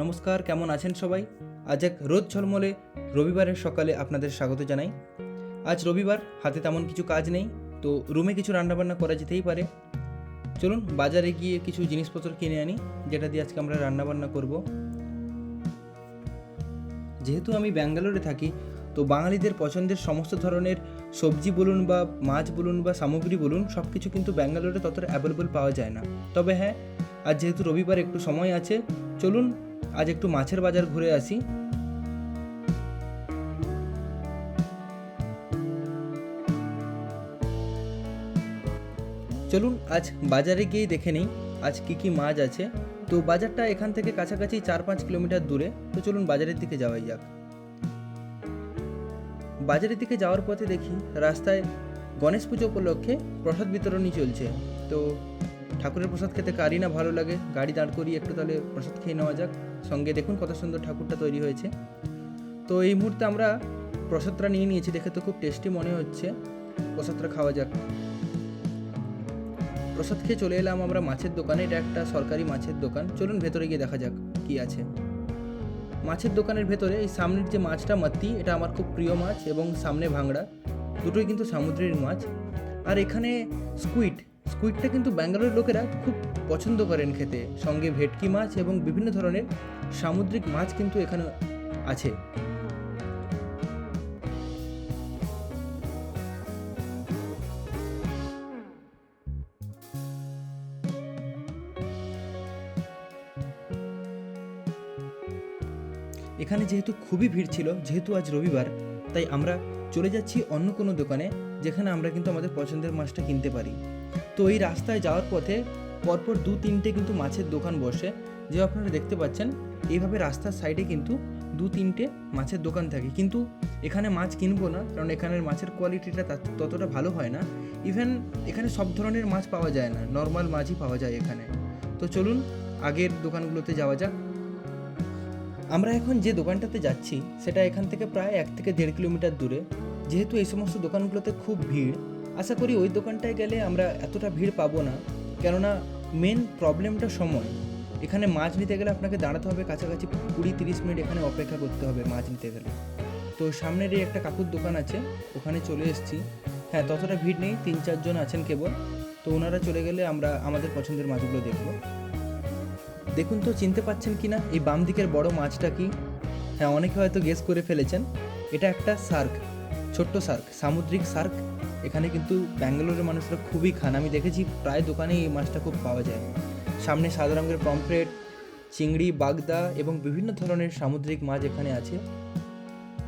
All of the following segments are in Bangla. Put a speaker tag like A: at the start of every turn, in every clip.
A: নমস্কার, কেমন আছেন সবাই? আজ এক রোদ ঝলমলে রবিবারের সকালে আপনাদের স্বাগত জানাই। আজ রবিবার, হাতে তেমন কিছু কাজ নেই, তো রুমে কিছু রান্নাবান্না করা যেতেই পারে। চলুন বাজারে গিয়ে কিছু জিনিসপত্র কিনে আনি, যেটা দিয়ে আজকে আমরা রান্নাবান্না করব। যেহেতু আমি ব্যাঙ্গালোরে থাকি, তো বাঙালিদের পছন্দের সমস্ত ধরনের সবজি বলুন বা মাছ বলুন বা সামগ্রী বলুন, সব কিছু কিন্তু ব্যাঙ্গালোরে ততটা অ্যাভেলেবল পাওয়া যায় না। তবে হ্যাঁ, আজ যেহেতু রবিবার একটু সময় আছে, চলুন আজ একটু মাছের বাজার ঘুরে আসি। চলুন আজ বাজারে গিয়েই দেখে নেই আজ কি কি মাছ আছে। তো বাজারটা এখান থেকে কাছাকাছি 4-5 কিলোমিটার দূরে, তো চলুন বাজারের দিকে যাওয়াই যাক। বাজারের দিকে যাওয়ার পথে দেখি রাস্তায় গণেশ পুজো উপলক্ষে প্রসাদ বিতরণী চলছে। তো ঠাকুরের প্রসাদ খেতে কারই না ভালো লাগে, গাড়ি দাঁড় করিয়ে একটু তাহলে প্রসাদ খেয়ে নেওয়া যাক। সঙ্গে দেখুন কত সুন্দর ঠাকুরটা তৈরি হয়েছে। তো এই মুহূর্তে আমরা প্রসাদটা নিয়ে নিয়েছি, দেখে তো খুব টেস্টি মনে হচ্ছে। প্রসাদটা খাওয়া যাক। প্রসাদ খেয়ে চলে এলাম আমরা মাছের দোকানে। এটা একটা সরকারি মাছের দোকান। চলুন ভেতরে গিয়ে দেখা যাক কি আছে। মাছের দোকানের ভেতরে এই সামনের যে মাছটা মাত্তি, এটা আমার খুব প্রিয় মাছ, এবং সামনে ভাঙড়া, দুটোই কিন্তু সামুদ্রিক মাছ। আর এখানে স্কুইডটা কিন্তু ব্যাঙ্গালোরের লোকেরা খুব পছন্দ করেন খেতে। সঙ্গে ভেটকি মাছ এবং বিভিন্ন ধরনের সামুদ্রিক মাছ কিন্তু এখানে আছে। এখানে যেহেতু খুবই ভিড় ছিল, যেহেতু আজ রবিবার, তাই আমরা চলে যাচ্ছি অন্য কোনো দোকানে, যেখানে আমরা কিন্তু আমাদের পছন্দের মাছটা কিনতে পারি। তো এই রাস্তায় যাওয়ার পথে পরপর 2-3টে কিন্তু মাছের দোকান বসে, যে আপনারা দেখতে পাচ্ছেন। এইভাবে রাস্তার সাইডে কিন্তু 2-3টে মাছের দোকান থাকে। কিন্তু এখানে মাছ কিনবো না, কারণ এখানের মাছের কোয়ালিটিটা ততটা ভালো হয় না। ইভেন এখানে সব ধরনের মাছ পাওয়া যায় না, নর্মাল মাছই পাওয়া যায় এখানে। তো চলুন আগের দোকানগুলোতে যাওয়া যাক। আমরা এখন যে দোকানটাতে যাচ্ছি সেটা এখান থেকে প্রায় 1-1.5 কিলোমিটার দূরে। যেহেতু এই সমস্ত দোকানগুলোতে খুব ভিড়, আশা করি ওই দোকানটায় গেলে আমরা এতটা ভিড় পাবো না। কেননা মেন প্রবলেমটা সময়। এখানে মাছ নিতে গেলে আপনাকে দাঁড়াতে হবে কাছাকাছি 20-30 মিনিট, এখানে অপেক্ষা করতে হবে মাছ নিতে গেলে। তো সামনের এই একটা কাকুর দোকান আছে, ওখানে চলে এসেছি। হ্যাঁ, ততটা ভিড় নেই, 3-4 জন আছেন কেবল। তো ওনারা চলে গেলে আমরা আমাদের পছন্দের মাছগুলো দেখবো। দেখুন তো চিনতে পাচ্ছেন কি না এই বাম দিকের বড় মাছটা কি? হ্যাঁ, অনেকে হয়তো গেস করে ফেলেছেন। এটা একটা শার্ক, ছোট্ট শার্ক, সামুদ্রিক শার্ক। এখানে কিন্তু ব্যাঙ্গালোরের মানুষরা খুবই খান, আমি দেখেছি প্রায় দোকানে এই মাছটা খুব পাওয়া যায়। সামনে সাদা রঙের পমফ্রেট, চিংড়ি, বাগদা এবং বিভিন্ন ধরনের সামুদ্রিক মাছ এখানে আছে।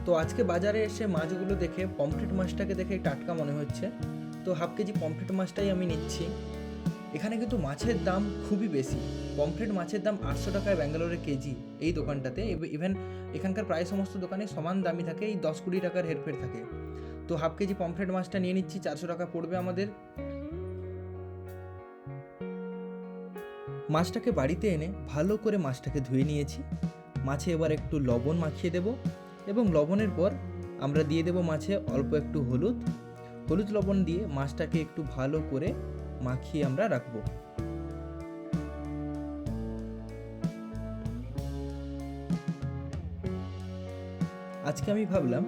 A: তো আজকে বাজারে এসে মাছগুলো দেখে পমফ্রেট মাছটাকে দেখে টাটকা মনে হচ্ছে, তো হাফ কেজি পমফ্রেট মাছটাই আমি নিচ্ছি। এখানে কিন্তু মাছের দাম খুবই বেশি। পমফ্রেট মাছের দাম 800 টাকায় ব্যাঙ্গালোরে কেজি এই দোকানটাতে। ইভেন এখানকার প্রায় সমস্ত দোকানে সমান দামই থাকে, এই 10-20 টাকার হেরফের থাকে। তো হাফ কেজি পমফ্রেট মাছটা নিয়ে নিচ্ছি, 400 টাকা পড়বে আমাদের। মাছটাকে বাড়িতে এনে ভালো করে মাছটাকে ধুয়ে নিয়েছি। মাছে এবার একটু লবণ মাখিয়ে দেব, এবং লবণের পর আমরা দিয়ে দেব মাছে অল্প একটু হলুদ লবণ দিয়ে মাছটাকে একটু ভালো করে মাখিয়ে আমরা রাখবো। আজকে আমি ভাবলাম,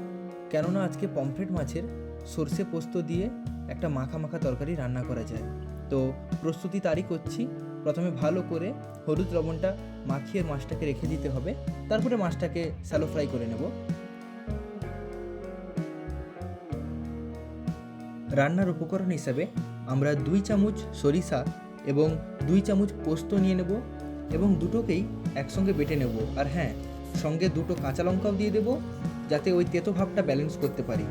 A: কেননা আজকে পমফ্রেট মাছের সর্ষে পোস্ত দিয়ে একটা মাখা মাখা তরকারি রান্না করা যায়। তো প্রস্তুতি তারই করছি। প্রথমে ভালো করে হলুদ লবণটা মাখিয়ে মাছটাকে রেখে দিতে হবে, তারপরে মাছটাকে শ্যালো ফ্রাই করে নেব। রান্নার উপকরণ হিসাবে আমরা 2 চামচ সরিষা এবং 2 চামচ পোস্ত নিয়ে নেব, এবং দুটোকেই একসঙ্গে বেটে নেব। আর হ্যাঁ, সঙ্গে 2টো কাঁচা লঙ্কাও দিয়ে দেব, যাতে ওই তেতো ভাবটা ব্যালেন্স করতে পারি।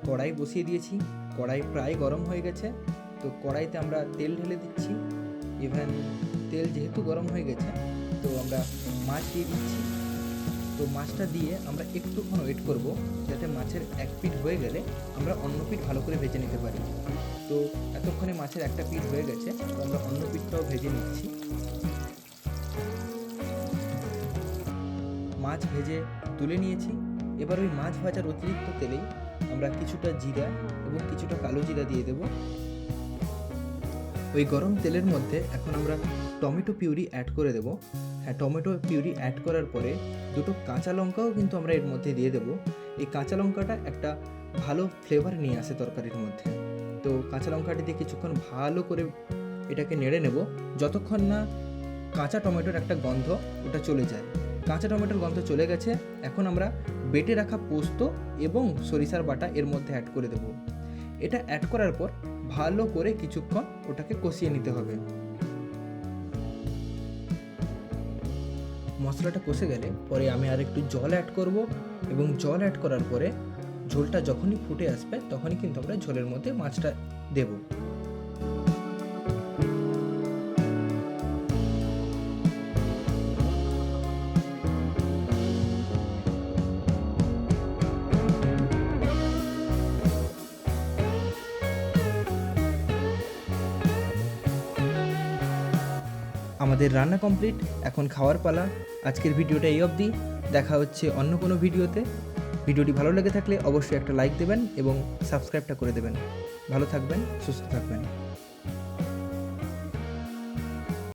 A: কড়াই বসিয়ে দিয়েছি, কড়াই প্রায় গরম হয়ে গেছে। তো কড়াইতে আমরা তেল ঢেলে দিচ্ছি। ইভেন তেল যেহেতু গরম হয়ে গেছে, তো আমরা মাছ দিয়ে দিচ্ছি। তো মাছটা দিয়ে আমরা একটুক্ষণ ওয়েট করব, যাতে মাছের এক পিঠ হয়ে গেলে আমরা অন্য পিঠ ভালো করে ভেজে নিতে পারি। তো এতক্ষণে মাছের একটা পিঠ হয়ে গেছে, তো আমরা অন্য পিঠটাও ভেজে নিচ্ছি। মাছ ভেজে তুলে নিয়েছি। এবার ওই মাছ ভাজার অতিরিক্ত তেলেই আমরা কিছুটা জিরা এবং কিছুটা কালো জিরা দিয়ে দেব। ওই গরম তেলের মধ্যে এখন আমরা টমেটো পিউরি অ্যাড করে দেবো। হ্যাঁ, টমেটো পিউরি অ্যাড করার পরে দুটো কাঁচা লঙ্কাও কিন্তু আমরা এর মধ্যে দিয়ে দেবো। এই কাঁচা লঙ্কাটা একটা ভালো ফ্লেভার নিয়ে আসে তরকারির মধ্যে। তো কাঁচা লঙ্কাটি দিয়ে কিছুক্ষণ ভালো করে এটাকে নেড়ে নেব, যতক্ষণ না কাঁচা টমেটোর একটা গন্ধ ওটা চলে যায়। কাঁচা টমেটোর গন্ধ চলে গেছে, এখন আমরা বেটে রাখা পোস্ত এবং সরিষার বাটা এর মধ্যে অ্যাড করে দেব। এটা অ্যাড করার পর ভালো করে কিছুক্ষণ ওটাকে কষিয়ে নিতে হবে। মশলাটা কষে গেলে পরে আমি আর একটু জল অ্যাড করব, এবং জল অ্যাড করার পরে ঝোলটা যখনই ফুটে আসবে তখনই কিন্তু আমরা ঝোলের মধ্যে মাছটা দেব। আমাদের রান্না কমপ্লিট, এখন খাওয়ার পালা। আজকের ভিডিওটা এই অবধি, দেখা হচ্ছে অন্য কোনো ভিডিওতে। ভিডিওটি ভালো লেগে থাকলে অবশ্যই একটা লাইক দেবেন এবং সাবস্ক্রাইবটা করে দেবেন। ভালো থাকবেন, সুস্থ থাকবেন।